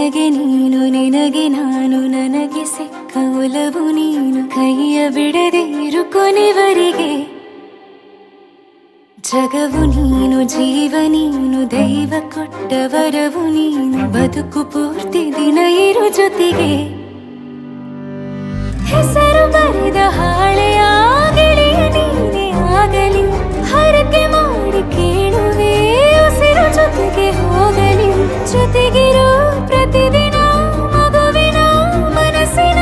ನನಗೆ ನೀನು ನಿನಗೆ ನಾನು ನನಗೆ ಸಿಕ್ಕ ಒಲವು ನೀನು ಕೈಯ ಬಿಡದೆ ಇರು ಕೊನೆವರೆಗೆ ಜಗವು ನೀನು ಜೀವ ನೀನು ದೈವ ಕೊಟ್ಟ ವರವು ನೀನು ಬದುಕು ಪೂರ್ತಿ ದಿನ ಇರು ಜೊತೆಗೆ ಹೆಸರು ಬರೆದ ಹಾಳೆಯ ಗೆಳೆಯ ನೀನೇ ಆಗಲಿ ಹರಕೆ ಮಾಡಿ ಕೇಳುವೆ ಉಸಿರು ಜೊತೆಗೆ ಹೋಗಲಿ ಜೊತೆಗಿರೋ ಪ್ರತಿದಿನ ಮಗುವಿನ ಮನಸ್ಸಿನ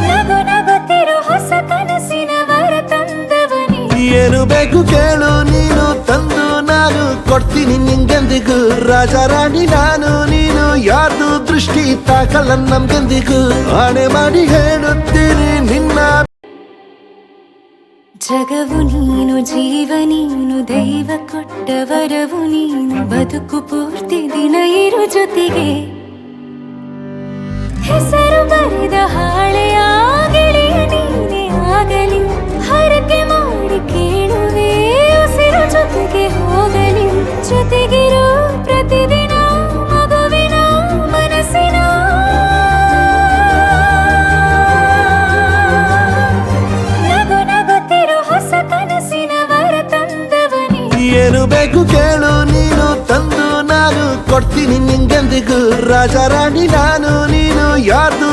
ನಗು ನಗುತ್ತಿರೋ ಹೊಸ ಕನಸಿನ ವರ ತಂದವನೇ ಏನು ಬೇಕು ಕೇಳು ನೀನು ತಂದು ನಾನು ಕೊಡ್ತೀನಿ ನಿಂಗೆಂದಿಗೂ ರಾಜ ರಾಣಿ ನಾನು ನೀನು ಯಾರ್ದು ದೃಷ್ಟಿ ತಾಕಲ್ಲ ನಮ್ಗೆಂದಿಗೂ ಆಣೆ ಮಾಡಿ ಹೇಳುತ್ತೀನಿ ನಿನ್ನ ಜಗವು ನೀನು ಜೀವ ನೀನು ದೈವ ಕೊಟ್ಟ ವರವು ನೀನು ಬದುಕು ಪೂರ್ತಿ ದಿನ ಇರು ಜೊತೆಗೆ ಹೆಸರು ಬರೆದ ಹಾಳೆಯ ಗೆಳೆಯ ನೀನೇ ಆಗಲಿ ಹರಕೆ ಮಾಡಿ ಕೇಳುವೆ ಉಸಿರು ಜೊತೆಗೆ ಹೋಗಲಿ ಜೊತೆಗಿರೋ ಪ್ರತಿದಿನ ಮಗುವಿನ ಮನಸ್ಸಿನ ನಗು ನಗುತ್ತಿರೋ ಹೊಸ ಕನಸಿನ ವರ ತಂದವನೇ ಏನು ಬೇಕು ಕೇಳು ನೀನು ತಂದು ನಾನು ಕೊಡ್ತೀನಿ ನಿಂಗೆಂದಿಗೂ ರಾಜ ರಾಣಿ ನಾನು ನೀನು ಯಾರ್ದು